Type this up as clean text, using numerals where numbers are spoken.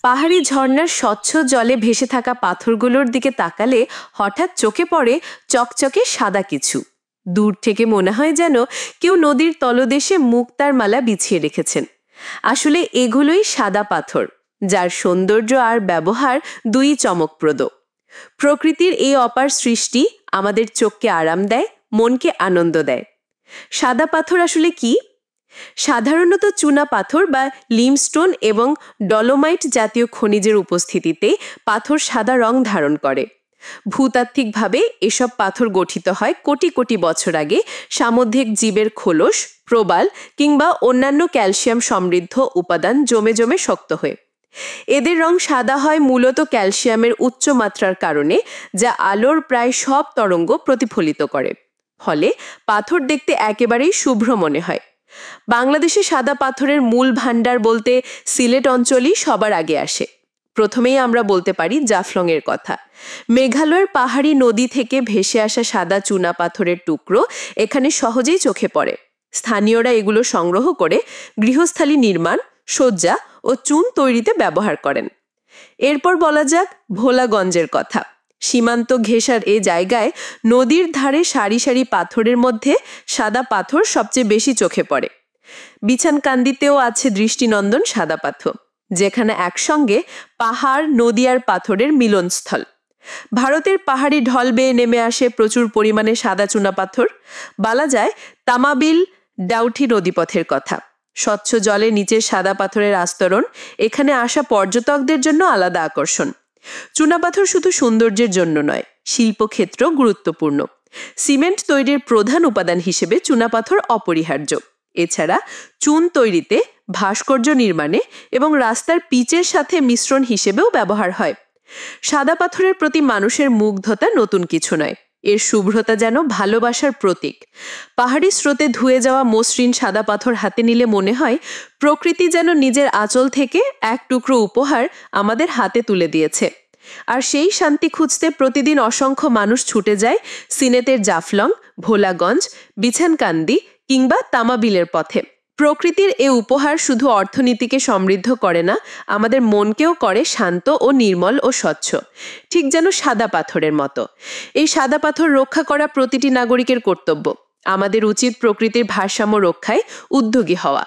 পাহাড়ি ঝর্ণার স্বচ্ছ জলে ভেসে থাকা পাথরগুলোর দিকে তাকালে হঠাৎ চোখে পড়ে চকচকে সাদা কিছু। দূর থেকে মনে হয় যেন কেউ নদীর তলদেশে মুক্তার মালা বিছিয়ে রেখেছেন। আসলে এগুলোই সাদা পাথর, যার সৌন্দর্য আর ব্যবহার দুই চমকপ্রদ। প্রকৃতির এই অপার সৃষ্টি আমাদের চোখকে আরাম দেয়, মনকে আনন্দ দেয়। সাদা পাথর আসলে কি? সাধারণত চুনা পাথর বা লিমস্টোন এবং ডলোমাইট জাতীয় খনিজের উপস্থিতিতে পাথর সাদা রং ধারণ করে। ভূতাত্ত্বিকভাবে এসব পাথর গঠিত হয় কোটি কোটি বছর আগে সামুদ্রিক জীবের খোলস, প্রবাল কিংবা অন্যান্য ক্যালসিয়াম সমৃদ্ধ উপাদান জমে জমে শক্ত হয়ে। এদের রং সাদা হয় মূলত ক্যালসিয়ামের উচ্চ মাত্রার কারণে, যা আলোর প্রায় সব তরঙ্গ প্রতিফলিত করে। ফলে পাথর দেখতে একেবারেই শুভ্র মনে হয়। বাংলাদেশে সাদা পাথরের মূল ভাণ্ডার বলতে সিলেট অঞ্চলই সবার আগে আসে। প্রথমেই আমরা বলতে পারি জাফলংয়ের কথা। মেঘালয়ের পাহাড়ি নদী থেকে ভেসে আসা সাদা চুনা পাথরের টুকরো এখানে সহজেই চোখে পড়ে। স্থানীয়রা এগুলো সংগ্রহ করে গৃহস্থালী নির্মাণ, সজ্জা ও চুন তৈরিতে ব্যবহার করেন। এরপর বলা যাক ভোলাগঞ্জের কথা। সীমান্ত ঘেঁষার এ জায়গায় নদীর ধারে সারি সারি পাথরের মধ্যে সাদা পাথর সবচেয়ে বেশি চোখে পড়ে। বিছানকান্দিতেও আছে দৃষ্টিনন্দন সাদা পাথর, যেখানে একসঙ্গে পাহাড়, নদী আর পাথরের মিলনস্থল। ভারতের পাহাড়ি ঢল বেয়ে নেমে আসে প্রচুর পরিমাণে সাদা চুনা পাথর। বলা যায় তামাবিল ডাউঠি নদীপথের কথা। স্বচ্ছ জলে নিচে সাদা পাথরের আস্তরণ এখানে আসা পর্যটকদের জন্য আলাদা আকর্ষণ। চুনাপাথর শুধু সৌন্দর্যের জন্য নয়, শিল্পক্ষেত্র গুরুত্বপূর্ণ। সিমেন্ট তৈরির প্রধান উপাদান হিসেবে চুনাপাথর অপরিহার্য। এছাড়া চুন তৈরিতে, ভাস্কর্য নির্মাণে এবং রাস্তার পিচের সাথে মিশ্রণ হিসেবেও ব্যবহার হয়। সাদা পাথরের প্রতি মানুষের মুগ্ধতা নতুন কিছু নয়, এর শুভ্রতা যেন ভালোবাসার প্রতীক। পাহাড়ি স্রোতে ধুয়ে যাওয়া মসৃণ সাদা পাথর হাতে নিলে মনে হয় প্রকৃতি যেন নিজের আঁচল থেকে এক টুকরো উপহার আমাদের হাতে তুলে দিয়েছে। আর সেই শান্তি খুঁজতে প্রতিদিন অসংখ্য মানুষ ছুটে যায় সিলেটের জাফলং, ভোলাগঞ্জ, বিছানকান্দি কিংবা তামাবিলের পথে। প্রকৃতির এ উপহার শুধু অর্থনীতিকে সমৃদ্ধ করে না, আমাদের মনকেও করে শান্ত ও নির্মল ও স্বচ্ছ, ঠিক যেন সাদা পাথরের মতো। এই সাদা পাথর রক্ষা করা প্রতিটি নাগরিকের কর্তব্য। আমাদের উচিত প্রকৃতির ভারসাম্য রক্ষায় উদ্যোগী হওয়া।